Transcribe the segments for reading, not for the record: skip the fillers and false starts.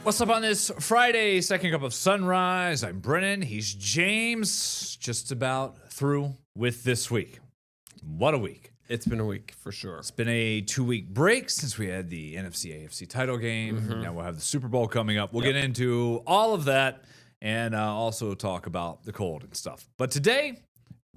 What's up on this Friday? Second cup of sunrise. I'm Brennan. He's James. Just about through with this week. What a week. It's been a week for sure. It's been a 2-week break since we had the NFC AFC title game. Now we'll have the Super Bowl coming up. We'll get into all of that and also talk about the cold and stuff. But today,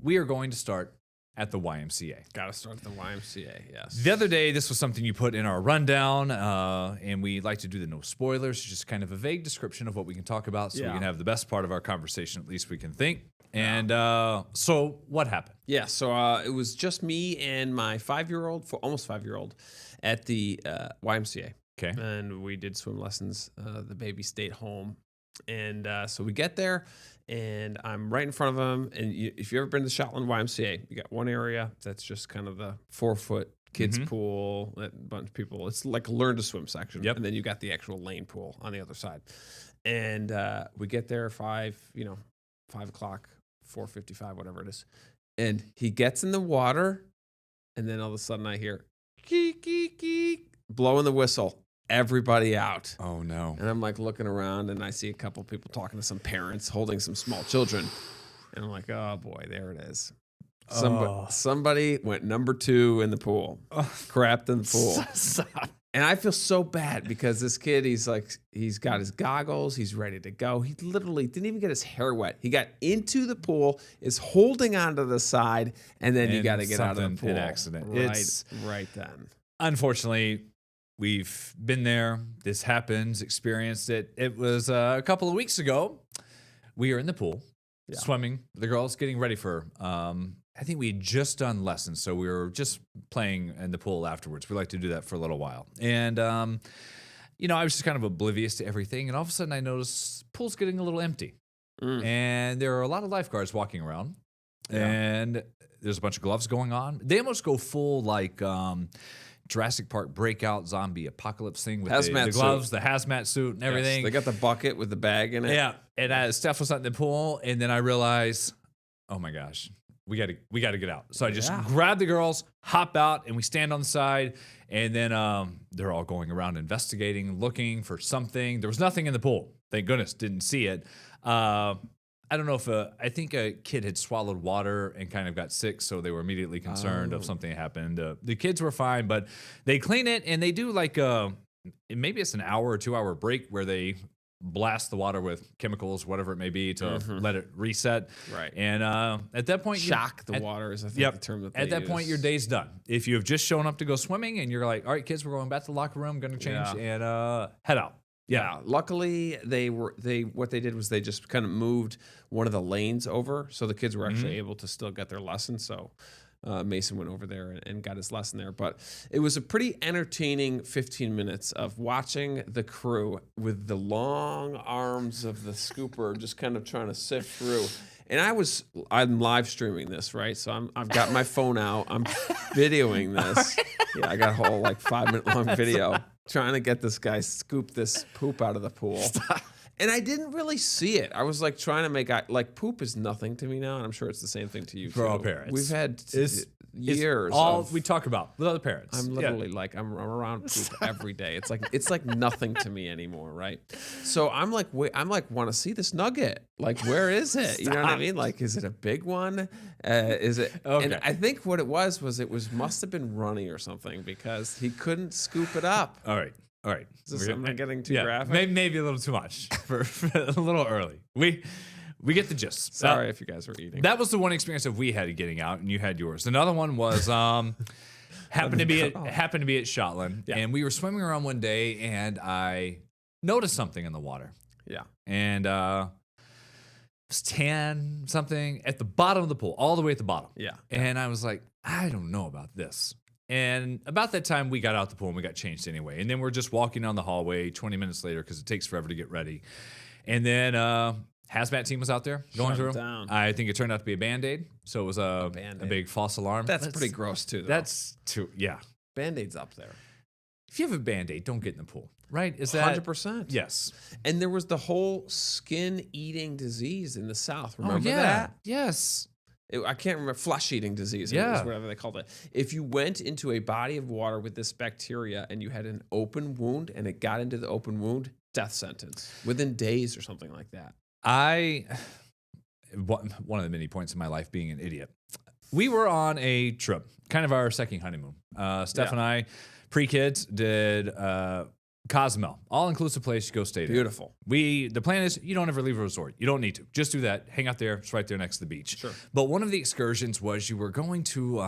we are going to start at the YMCA. Got to start at the YMCA, yes. The other day, this was something you put in our rundown, and we like to do the no spoilers, just kind of a vague description of what we can talk about so we can have the best part of our conversation, at least we can think. And so what happened? Yeah, so it was just me and my almost 5-year-old at the YMCA. Okay. And we did swim lessons. The baby stayed home. And so we get there, and I'm right in front of him. And if you've ever been to Shotland YMCA, you got one area that's just kind of the 4-foot kids pool, a bunch of people. It's like a learn to swim section. Yep. And then you got the actual lane pool on the other side. And we get there 5 o'clock, 4:55, whatever it is. And he gets in the water, and then all of a sudden I hear, geek, geek, geek, blowing the whistle. Everybody out. Oh, no. And I'm like looking around, and I see a couple people talking to some parents holding some small children. And I'm like, oh boy, there it is. Somebody went number 2 in the pool, crapped in the pool. Stop. And I feel so bad because this kid, he's got his goggles, he's ready to go. He literally didn't even get his hair wet. He got into the pool, is holding onto the side, and then you got to get out of the pool. An accident. Right then. Unfortunately, we've been there. This happens, experienced it. It was a couple of weeks ago. We were in the pool, swimming. The girls getting ready for, I think we had just done lessons, so we were just playing in the pool afterwards. We like to do that for a little while. And, I was just kind of oblivious to everything. And all of a sudden, I noticed the pool's getting a little empty. And there are a lot of lifeguards walking around. Yeah. And there's a bunch of gloves going on. They almost go full, like, Jurassic Park breakout zombie apocalypse thing with the gloves, the hazmat suit, and everything. Yes, they got the bucket with the bag in it. Yeah, and Steph was out in the pool, and then I realized, oh my gosh, we got to get out. So I just grab the girls, hop out, and we stand on the side, and then they're all going around investigating, looking for something. There was nothing in the pool. Thank goodness, didn't see it. I don't know if I think a kid had swallowed water and kind of got sick, so they were immediately concerned of something happened. The kids were fine, but they clean it, and they do like maybe it's an hour or 2-hour break where they blast the water with chemicals, whatever it may be, to let it reset. Right. And at that point, shock the water is I think the term that they At that point, your day's done. If you have just shown up to go swimming and you're like, all right, kids, we're going back to the locker room, going to change and head out. Yeah. Luckily, what they did was they just kind of moved one of the lanes over, so the kids were actually able to still get their lesson. So Mason went over there and got his lesson there. But it was a pretty entertaining 15 minutes of watching the crew with the long arms of the scooper just kind of trying to sift through. And I'm live streaming this, right? So I've got my phone out. I'm videoing this. Yeah, I got a whole 5-minute long video trying to get this guy scoop this poop out of the pool. Stop. And I didn't really see it. I was trying to make poop is nothing to me now, and I'm sure it's the same thing to you for all parents. We've had years. All we talk about with other parents. I'm literally I'm around poop every day. It's like nothing to me anymore, right? So I'm want to see this nugget. Where is it? You know what I mean? Is it a big one? Is it? Okay. And I think what it was must have been runny or something because he couldn't scoop it up. All right. Is this getting too graphic? Maybe a little too much for a little early. We get the gist. Sorry if you guys were eating. That was the one experience that we had getting out, and you had yours. Another one was happened to be at Shotland, and we were swimming around one day, and I noticed something in the water. Yeah, and it was tan something at the bottom of the pool, all the way at the bottom. Yeah, and I was like, I don't know about this. And about that time, we got out the pool and we got changed anyway. And then we're just walking down the hallway 20 minutes later because it takes forever to get ready. And then hazmat team was out there going through. Down. I think it turned out to be a Band-Aid. So it was a big false alarm. That's pretty gross too, though. That's too, yeah. Band-Aid's up there. If you have a Band-Aid, don't get in the pool, right? Is that 100%? Yes. And there was the whole skin-eating disease in the South. Remember that? that? Yes. I can't remember, flesh-eating disease, whatever they called it. If you went into a body of water with this bacteria and you had an open wound and it got into the open wound, death sentence within days or something like that. One of the many points in my life being an idiot. We were on a trip, kind of our second honeymoon. Steph and I, pre-kids, did Cozumel, all-inclusive place. You go stay there. Beautiful. The plan is you don't ever leave a resort. You don't need to. Just do that. Hang out there. It's right there next to the beach. Sure. But one of the excursions was you were going to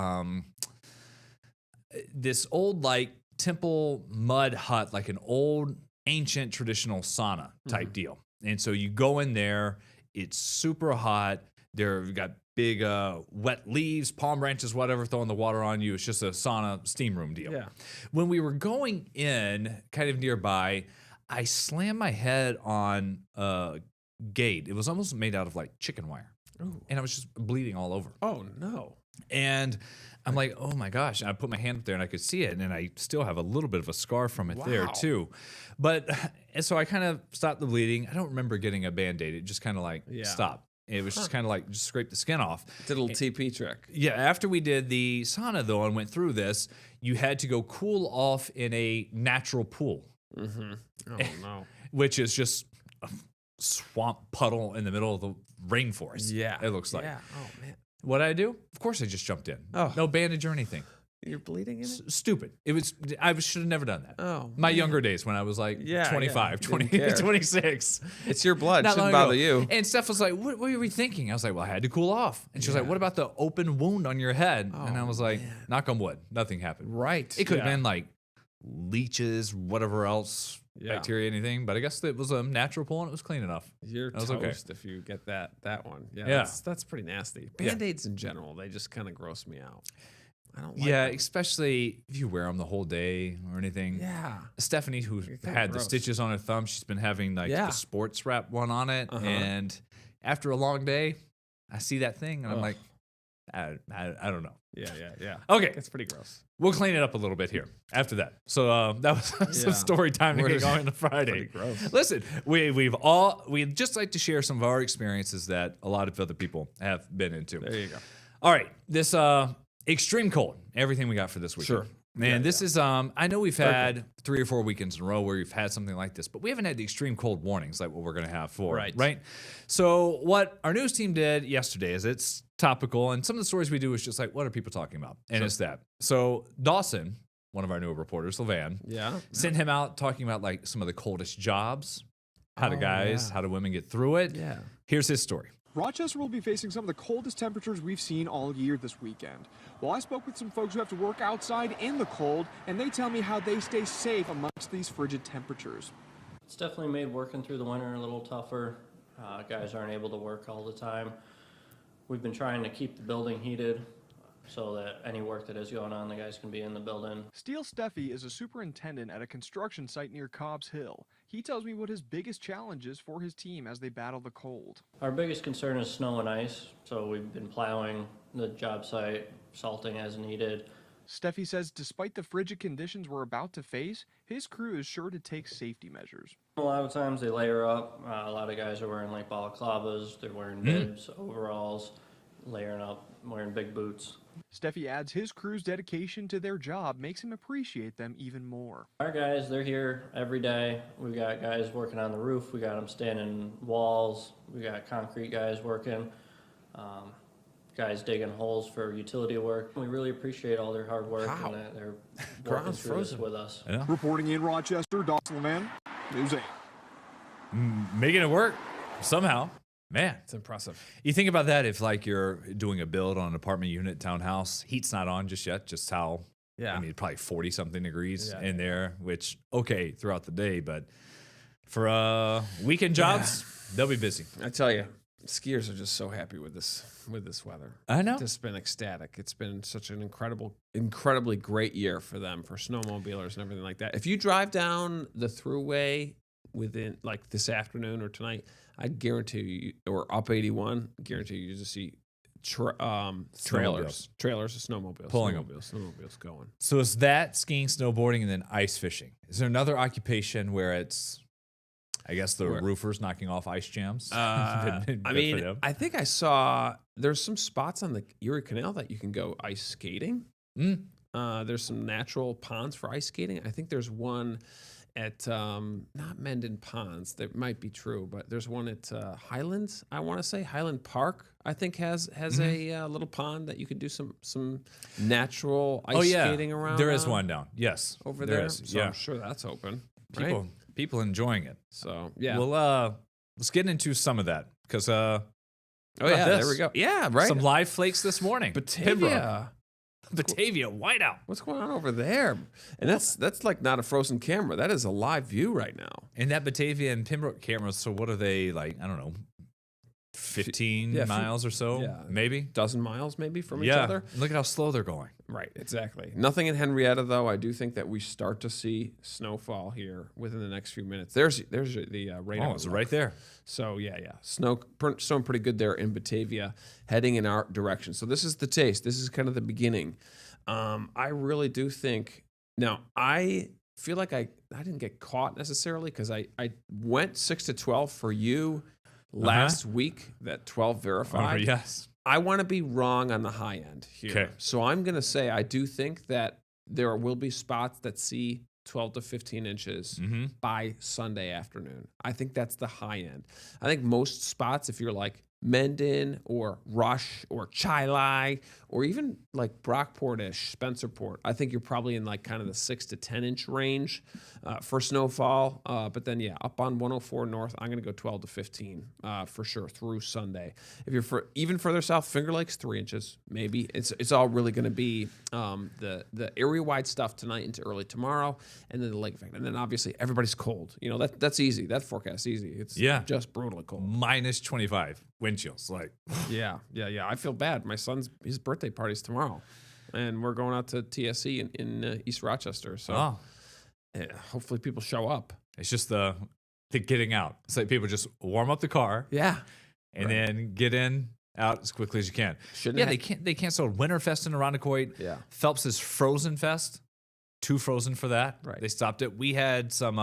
this old like temple mud hut, like an old ancient traditional sauna type deal. And so you go in there. It's super hot. They've got big wet leaves, palm branches, whatever, throwing the water on you. It's just a sauna steam room deal. Yeah. When we were going in, kind of nearby, I slammed my head on a gate. It was almost made out of like chicken wire. Ooh. And I was just bleeding all over. Oh, no. And I'm like, oh my gosh. And I put my hand up there and I could see it. And I still have a little bit of a scar from it there Wow. too. But and so I kind of stopped the bleeding. I don't remember getting a Band-Aid. It just kind of like stopped. It was just kind of like just scrape the skin off. Did a little TP trick. Yeah, after we did the sauna though and went through this, you had to go cool off in a natural pool, Mm-hmm. Oh, no. which is just a swamp puddle in the middle of the rainforest. Yeah. It looks like. Yeah. Oh, man. What did I do? Of course I just jumped in. Oh. No bandage or anything. You're bleeding in it? Stupid. I should have never done that. Oh, My man. younger days when I was like Yeah, 25, yeah. 20, Didn't care. 26. It's your blood. Not Shouldn't long bother ago. you. And Steph was like, what were we thinking? I was like, well, I had to cool off. And she was like, what about the open wound on your head? And I was like, knock on wood. Nothing happened. Right. It could have been like leeches, whatever else, bacteria, anything. But I guess it was a natural pool and it was clean enough. You're That was toast okay. if you get that one. Yeah. Yeah. That's pretty nasty. Yeah. Band-Aids in general, they just kind of gross me out. I don't like Yeah, them. especially if you wear them the whole day or anything. Yeah. Stephanie, who kinda had the gross. stitches on her thumb, she's been having like Yeah. the sports wrap one on it. Uh-huh. And after a long day, I see that thing and I'm Ugh. like, I don't know. Yeah. Okay, It's pretty gross. we'll clean it up a little bit here after that. So that was some Yeah. story time to We're get just- going on Friday. pretty gross. Listen, we'd just like to share some of our experiences that a lot of other people have been into. There you go. All right, this extreme cold, everything we got for this weekend. Sure. Man, this is I know we've had 3 or 4 weekends in a row where we've had something like this, but we haven't had the extreme cold warnings like what we're going to have for right. So what our news team did yesterday is it's topical, and some of the stories we do is just like, what are people talking about? And it's that. So Dawson, one of our newer reporters, Levan, Yeah. sent him out talking about like some of the coldest jobs, how do guys, how do women get through it? Yeah. Here's his story. Rochester will be facing some of the coldest temperatures we've seen all year this weekend. Well, I spoke with some folks who have to work outside in the cold, and they tell me how they stay safe amongst these frigid temperatures. It's definitely made working through the winter a little tougher. Guys aren't able to work all the time. We've been trying to keep the building heated so that any work that is going on, the guys can be in the building. Steele Steffi is a superintendent at a construction site near Cobbs Hill. He tells me what his biggest challenge is for his team as they battle the cold. Our biggest concern is snow and ice, so we've been plowing the job site, salting as needed. Steffi says despite the frigid conditions we're about to face, his crew is sure to take safety measures. A lot of times they layer up. A lot of guys are wearing like balaclavas, they're wearing bibs, overalls, layering up, wearing big boots. Steffi adds his crew's dedication to their job makes him appreciate them even more. Our guys, they're here every day. We got guys working on the roof. We got them standing walls. We got concrete guys working. Guys digging holes for utility work. We really appreciate all their hard work and that they're working Ground's through this frozen. with us. Yeah. Reporting in Rochester, Dawson Levan, News 8. Making it work somehow. Man, It's impressive. you think about that if like you're doing a build on an apartment unit, townhouse, heat's not on just yet, just how, Yeah. I mean, probably 40 something degrees Yeah. in there, which, okay, throughout the day, but for weekend jobs, they'll be busy. I tell you, skiers are just so happy with this weather. I know. It's just been ecstatic. It's been such an incredibly great year for them, for snowmobilers and everything like that. If you drive down the thruway within like this afternoon or tonight, I guarantee you, or up 81, guarantee you just see trailers of snowmobiles, Pulling 'em. snowmobiles going. So it's that, skiing, snowboarding, and then ice fishing. Is there another occupation where it's, I guess, the roofers knocking off ice jams? I Good for mean, them. I think I saw there's some spots on the Erie Canal that you can go ice skating. Mm. There's some natural ponds for ice skating. I think there's one at not Mendon Ponds. That might be true, but there's one at Highlands. I want to say Highland Park. I think has a little pond that you could do some natural ice skating around. There is on one down. Yes, over there there. is. So Yeah, I'm sure that's open. Right? people enjoying it. So yeah. Well, let's get into some of that because oh yeah, this? there we go. Yeah, right. some live flakes this morning. Batavia. Batavia whiteout. What's going on over there? And that's like not a frozen camera. That is a live view right now. And that Batavia and Pembroke cameras, so what are they like? I don't know, 15 miles or so? yeah. Maybe? Dozen miles maybe from each Yeah. other. Look at how slow they're going. Right, exactly. Nothing in Henrietta though. I do think that we start to see snowfall here within the next few minutes. There's the radar. Oh, it's right there. So yeah. Snowing pretty good there in Batavia, heading in our direction. So this is the taste. This is kind of the beginning. I really do think. Now I feel like I didn't get caught necessarily because I went 6 to 12 for you last week. That 12 verified. Oh, yes. I want to be wrong on the high end here. Okay. So I'm going to say I do think that there will be spots that see 12 to 15 inches by Sunday afternoon. I think that's the high end. I think most spots, if you're like Mendon or Rush or Chilai or even like Brockport-ish, Spencerport, I think you're probably in like kind of the 6 to 10 inch range for snowfall. But then, yeah, up on 104 North, I'm going to go 12 to 15 for sure through Sunday. If you're even further south, Finger Lakes, 3 inches, maybe. It's all really going to be the area-wide stuff tonight into early tomorrow, and then the lake effect. And then obviously everybody's cold. You know, that's easy. That forecast's easy. It's just brutally cold. Minus 25 wind chills. Like, Yeah. I feel bad. My son's his birthday party's tomorrow, and we're going out to TSC in East Rochester. So hopefully people show up. it's just the getting out. It's like people just warm up the car Yeah. and then get in out as quickly as you can. They canceled Winterfest in Irondequoit. Yeah. Phelps is Frozen Fest. Too frozen for that. Right. They stopped it. We had some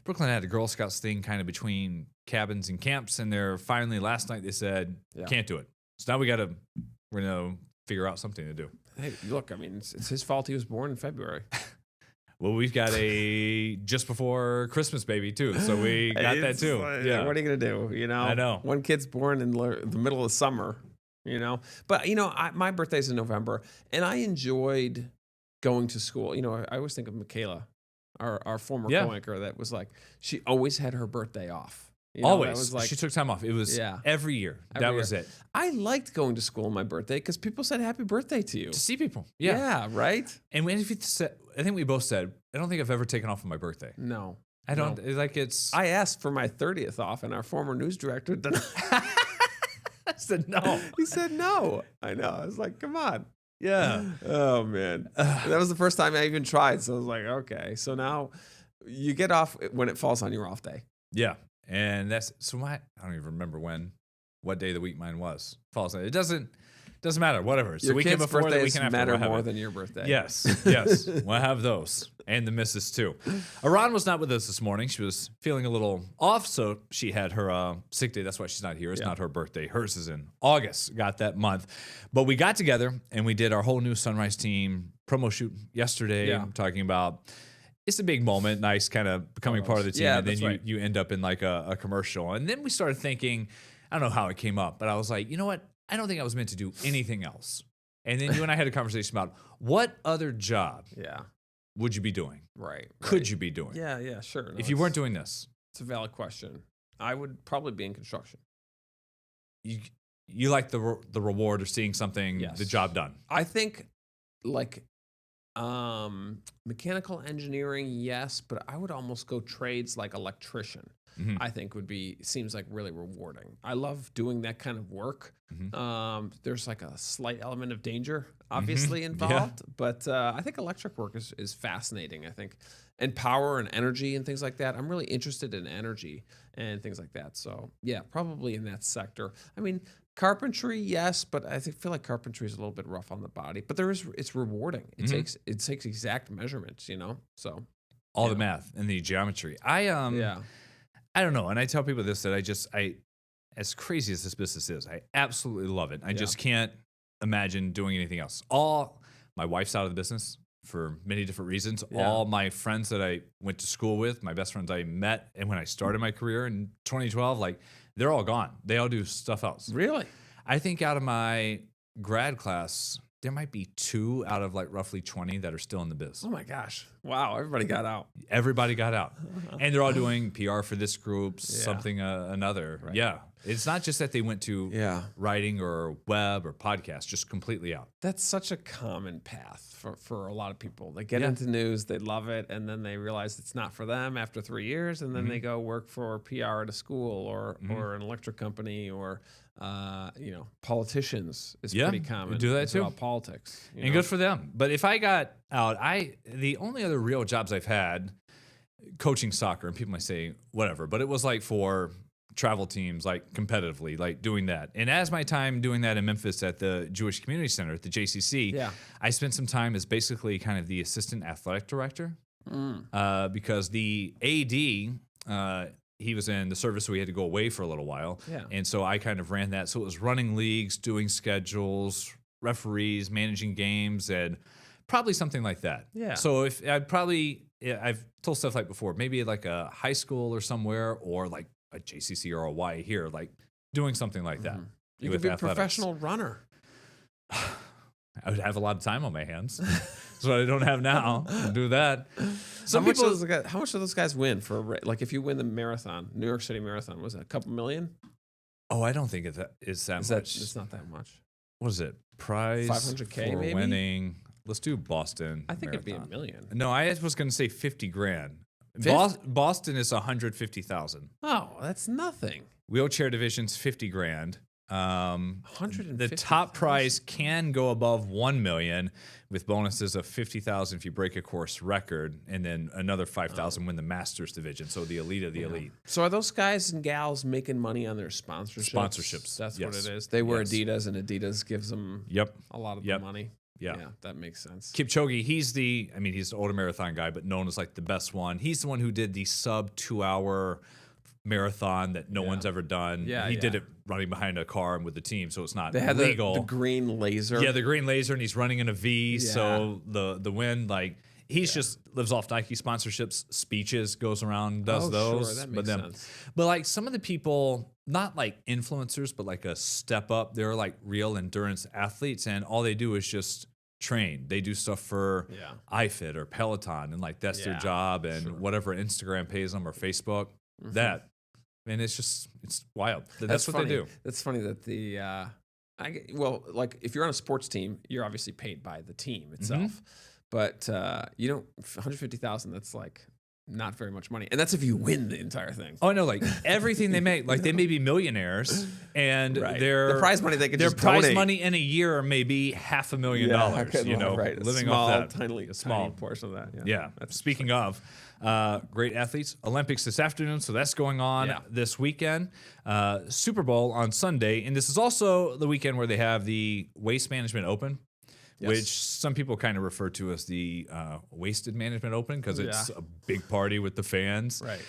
Brooklyn had a Girl Scouts thing kind of between cabins and camps, and they're finally last night they said can't do it. So now we're gonna figure out something to do. Hey, look, I mean, it's his fault he was born in February. Well, we've got a just before Christmas baby too, so we got that too. Yeah. What are you gonna do? You know, I know. One kid's born in the middle of summer. You know, but you know, my birthday's in November, and I enjoyed going to school. You know, I always think of Michaela, our former co-anchor, that was like she always had her birthday off. You know, Always. that was like, She took time off. It was every year. That was it. I liked going to school on my birthday because people said happy birthday to you. To see people. Yeah, right? And if you said, I think we both said, I don't think I've ever taken off on my birthday. No. I don't. It's like it's. I asked for my 30th off, and our former news director denied. I said no. He said no. I know. I was like, come on. Yeah. Oh, man. That was the first time I even tried. So I was like, okay. So now you get off when it falls on your off day. Yeah. And that's so I don't even remember what day of the week mine was. Falls. It doesn't matter. Whatever. It's Your the weekend kids' before, the birthdays weekend after. matter we'll have more it. than your birthday. Yes. We'll have those. And the missus too. Iran was not with us this morning. She was feeling a little off, so she had her sick day. That's why she's not here. It's not her birthday. Hers is in August. Got that month. But we got together and we did our whole new Sunrise team promo shoot yesterday. Yeah. Talking about it's a big moment, nice kind of becoming part of the team. Yeah, and then that's you end up in like a commercial. And then we started thinking, I don't know how it came up, but I was like, you know what? I don't think I was meant to do anything else. And then you and I had a conversation about what other job would you be doing? Right. Could you be doing? Yeah, sure. No, if you weren't doing this, it's a valid question. I would probably be in construction. you like the reward of seeing something, the job done. I think like mechanical engineering, yes, but I would almost go trades like electrician. I think seems like really rewarding. I love doing that kind of work. There's like a slight element of danger obviously involved, but I think electric work is fascinating. I think, and power and energy and things like that. I'm really interested in energy and things like that. So yeah, probably in that sector. I mean, carpentry, yes, but I feel like carpentry is a little bit rough on the body. But it's rewarding. It takes exact measurements, you know. So all the math and the geometry. I don't know, and I tell people this that I as crazy as this business is, I absolutely love it. I just can't imagine doing anything else. My wife's out of the business. for many different reasons. Yeah. All my friends that I went to school with, my best friends I met, and when I started my career in 2012, like they're all gone. They all do stuff else. Really? I think out of my grad class, there might be 2 out of like roughly 20 that are still in the biz. Oh my gosh! Wow, everybody got out. Everybody got out, and they're all doing PR for this group, Yeah. something another. Yeah, it's not just that they went to Yeah. writing or web or podcast, just completely out. That's such a common path for a lot of people. They get Yeah. into news, they love it, and then they realize it's not for them after 3 years, and then they go work for PR at a school or an electric company or politicians is Yeah, pretty common. do that It's too. about politics. you And know? good for them. But if I got out, the only other real jobs I've had, coaching soccer, and people might say whatever, but it was like for travel teams, like competitively, like doing that. And as my time doing that in Memphis at the Jewish Community Center at the JCC, Yeah. I spent some time as basically kind of the assistant athletic director because the AD. He was in the service, so we had to go away for a little while. Yeah. And so I kind of ran that. So it was running leagues, doing schedules, referees, managing games, and probably something like that. Yeah. So if I've told stuff like before, maybe like a high school or somewhere, or like a JCC or a Y here, like doing something like that. You with could be a athletics. professional runner. I would have a lot of time on my hands. That's what I don't have now. I'll do that. Some How much people, do those guys win for like if you win the marathon, New York City Marathon, was it a couple million? oh, I don't think it's that much. It's not that much. What is it? Prize 500K for maybe? winning. Let's do Boston. I think it'd be a Marathon. million. No, I was going to say 50 grand. Fif- Boston is 150,000. Oh, that's nothing. Wheelchair division's 50 grand. The 150,000. top prize can go above 1 million with bonuses of 50,000 if you break a course record, and then another 5,000 win the Masters division. So the elite of the elite. So are those guys and gals making money on their sponsorships? Sponsorships, That's yes. what it is. They wear Yes. Adidas, and Adidas gives them Yep. a lot of Yep. the money. Yeah. That makes sense. Kipchoge, he's the older marathon guy, but known as like the best one. He's the one who did the sub 2 hour marathon that no one's ever done. Yeah, he did yeah. it running behind a car and with the team, so it's not They had legal. the green laser. Yeah, the green laser, and he's running in a V. Yeah. So the wind, like he's just lives off Nike sponsorships, speeches, goes around, does Oh, those. sure, that but makes sense. but like some of the people, not like influencers, but like a step up. They're like real endurance athletes, and all they do is just train. They do stuff for Yeah. iFit or Peloton, and like that's their Yeah, job, and whatever Instagram pays them or Facebook, that. And it's wild. That's what funny. they do. That's funny that like if you're on a sports team, you're obviously paid by the team itself. But you don't 150,000. That's like not very much money, and that's if you win the entire thing. Oh no! Like everything they make, like they may be millionaires, and Right. their The prize money they could their just prize donate. money in a year may be $500,000. okay, You know, right. living small, off that. tiny small portion of that. Yeah. That's Speaking of great athletes, Olympics this afternoon, so that's going on Yeah. this weekend. Super Bowl on Sunday, and this is also the weekend where they have the Waste Management Open. Yes. Which some people kind of refer to as the Wasted Management Open because it's Yeah. a big party with the fans. Right.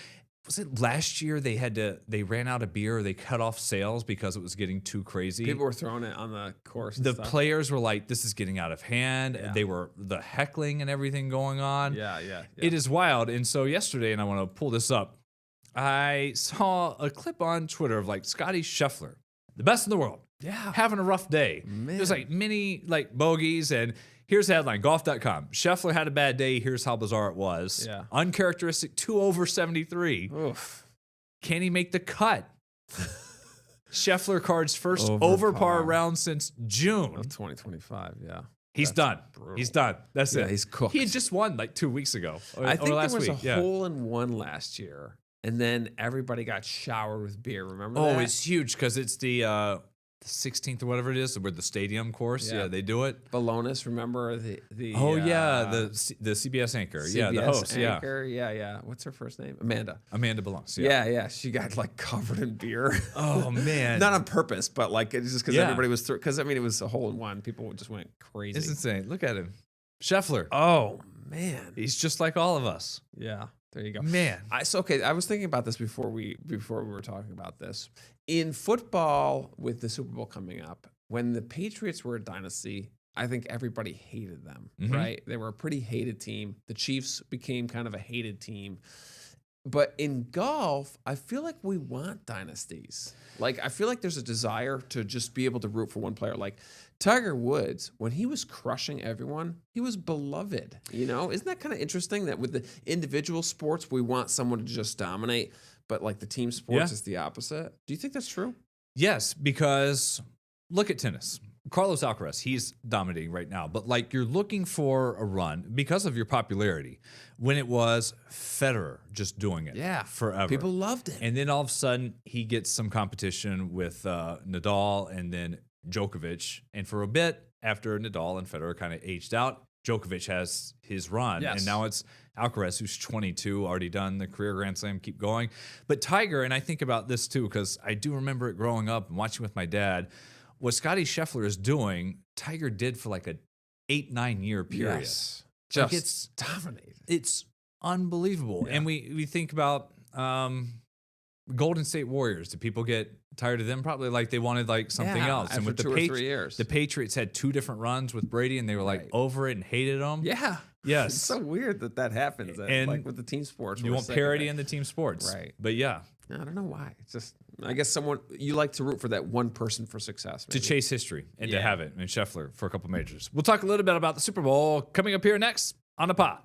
Was it last year they ran out of beer, they cut off sales because it was getting too crazy? People were throwing it on the course. And The stuff. players were like, this is getting out of hand. Yeah. They were the heckling and everything going on. Yeah. It is wild. And so yesterday, and I want to pull this up, I saw a clip on Twitter of like Scotty Scheffler, the best in the world. Yeah. Having a rough day. There's like many like bogeys, and here's the headline, golf.com. Scheffler had a bad day. Here's how bizarre it was. Yeah. Uncharacteristic 2 over 73. Oof. Can he make the cut? Scheffler card's first Over over par par. round since June. Of 2025. Yeah. He's That's done. brutal. He's done. That's Yeah, it. he's cooked. He had just won like 2 weeks ago. Or, I or think there last was week. a hole in one last year, and then everybody got showered with beer. Remember Oh, that? it's huge because it's the 16th or whatever it is, where the stadium course. Yeah, Yeah. they do it. Balonis, remember the Oh yeah, the CBS anchor. Yeah, the CBS host. Yeah, anchor. Yeah. What's her first name? Amanda. Amanda Balance. Yeah. She got like covered in beer. Oh man, Not on purpose, but like it's just because Yeah. everybody was because I mean it was a hole in one. People just went crazy. it's insane. Look at him, Scheffler. Oh man. He's just like all of us. Yeah. There you go. Man, I was thinking about this before we were talking about this. In football, with the Super Bowl coming up, when the Patriots were a dynasty, I think everybody hated them, Mhm. right? They were a pretty hated team. The Chiefs became kind of a hated team. But in golf, I feel like we want dynasties. Like, I feel like there's a desire to just be able to root for one player. Like Tiger Woods, when he was crushing everyone, he was beloved. You know, isn't that kind of interesting that with the individual sports, we want someone to just dominate, but like the team sports Yeah. is the opposite? Do you think that's true? Yes, because look at tennis. Carlos Alcaraz, he's dominating right now. But like you're looking for a run because of your popularity when it was Federer just doing it forever. People loved it. And then all of a sudden he gets some competition with Nadal and then Djokovic. And for a bit after Nadal and Federer kind of aged out, Djokovic has his run. Yes. And now it's Alcaraz, who's 22, already done the career Grand Slam, keep going. But Tiger, and I think about this too, because I do remember it growing up and watching with my dad, what Scotty Scheffler is doing, Tiger did for like a 8-9 year period. Yes. Like Just it's dominated. it's unbelievable. And we think about Golden State Warriors. Did people get tired of them? Probably like they wanted like something Yeah, else. And after with the 2 or 3 years. the Patriots had 2 different runs with Brady, and they were like Right. over it and hated them. Yeah. Yes. It's so weird that happens. And like with the team sports. You we're want sick of parity it. in the team sports, Right. But yeah, I don't know why. It's just, I guess you like to root for that one person for success. to maybe. chase history and to Yeah. have it. And Scheffler for a couple majors. We'll talk a little bit about the Super Bowl coming up here next on the pod.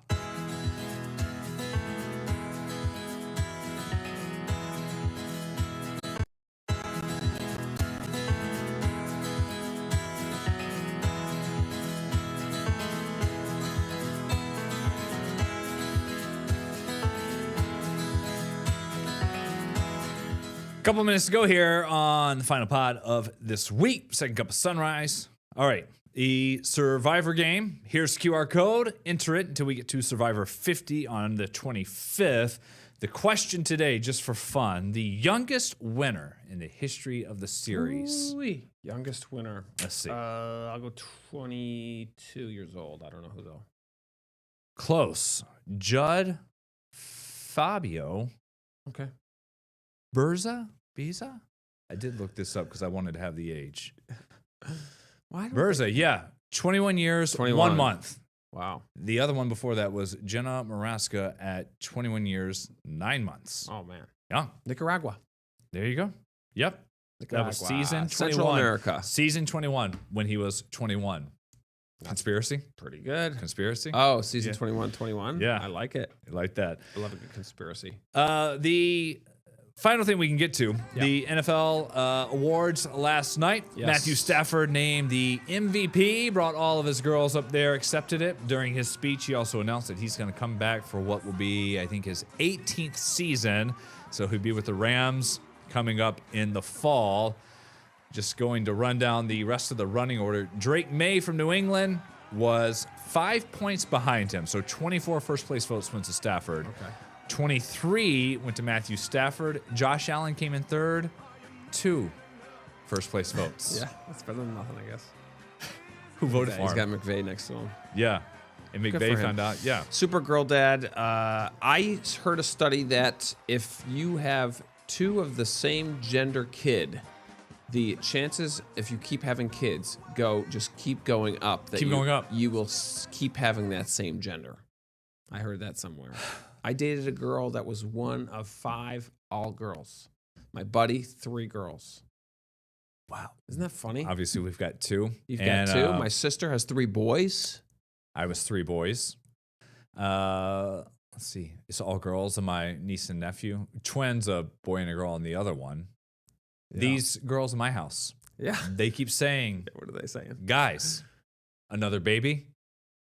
Couple minutes to go here on the final pod of this week. Second cup of sunrise. All right. The Survivor game. Here's the QR code. Enter it until we get to Survivor 50 on the 25th. The question today, just for fun, the youngest winner in the history of the series. Ooh-wee. Youngest winner. Let's see. I'll go 22 years old. I don't know who though. Close. Judd Fabio Okay. Berza? Biza? I did look this up because I wanted to have the age. Why? Berza, yeah. 21 years, 21. 1 month. Wow. The other one before that was Jenna Maraska at 21 years, 9 months. Oh man. Yeah, Nicaragua. there you go. Yep. That was season 21. Central America. Season 21 when he was 21. Conspiracy? Pretty good. Conspiracy? Oh, season Yeah. 21. Yeah. I like it. I like that. I love a good conspiracy. The final thing we can get to, the NFL awards last night. Yes. Matthew Stafford named the MVP, brought all of his girls up there, accepted it. During his speech, he also announced that he's going to come back for what will be, I think, his 18th season. So he'll be with the Rams coming up in the fall. Just going to run down the rest of the running order. Drake May from New England was 5 points behind him. So 24 first place votes went to Stafford. Okay. 23 went to Matthew Stafford. Josh Allen came in third. 2 first place votes. Yeah, that's better than nothing, I guess. Who voted He's for got him? McVay next to him. Yeah. And Good for McVay him. found out. Yeah. Supergirl Dad, I heard a study that if you have 2 of the same gender kid, the chances, if you keep having kids, just keep going up. That Keep going up. You will keep having that same gender. I heard that somewhere. I dated a girl that was one of 5 all girls. My buddy, 3 girls. Wow. Isn't that funny? Obviously, we've got 2. You've And, got 2. My sister has 3 boys. I was 3 boys. Let's see. It's all girls and my niece and nephew. Twins, a boy and a girl, and the other one. Yeah. These girls in my house, Yeah. they keep saying, What are they saying? guys, another baby?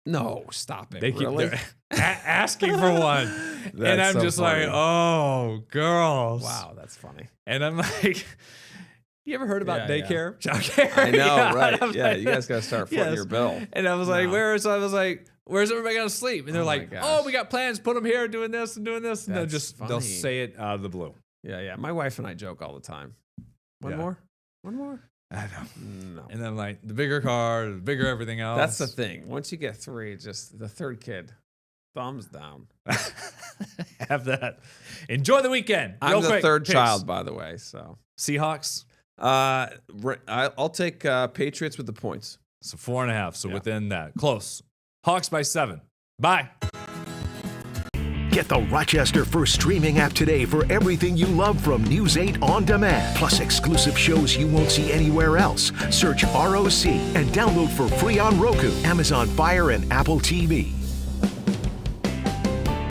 No, stop it. They keep really? they're asking for one. And That's I'm so just funny. like, oh, girls. Wow, that's funny. And I'm like, you ever heard about Yeah, yeah. daycare? Childcare? I know, Yeah, right? and I'm Yeah, like- you guys got to start footing Yes. your bill. And I was like, No. where's everybody gonna sleep? And they're Oh my like, gosh. oh, we got plans, put them here, doing this and doing this. And they'll That's they'll funny. say it out of the blue. Yeah, yeah. My wife and I joke all the time. One Yeah. more? One more? I know. No. And then like the bigger car, the bigger everything else. That's the thing. Once you get 3, just the third kid, thumbs down. Have that. Enjoy the weekend. I'm Real the quick, third picks. child, by the way. So Seahawks. I'll take Patriots with the points. So 4.5. So within that. Close. Hawks by 7. Bye. Get the Rochester First streaming app today for everything you love from News 8 On Demand. Plus exclusive shows you won't see anywhere else. Search ROC and download for free on Roku, Amazon Fire, and Apple TV.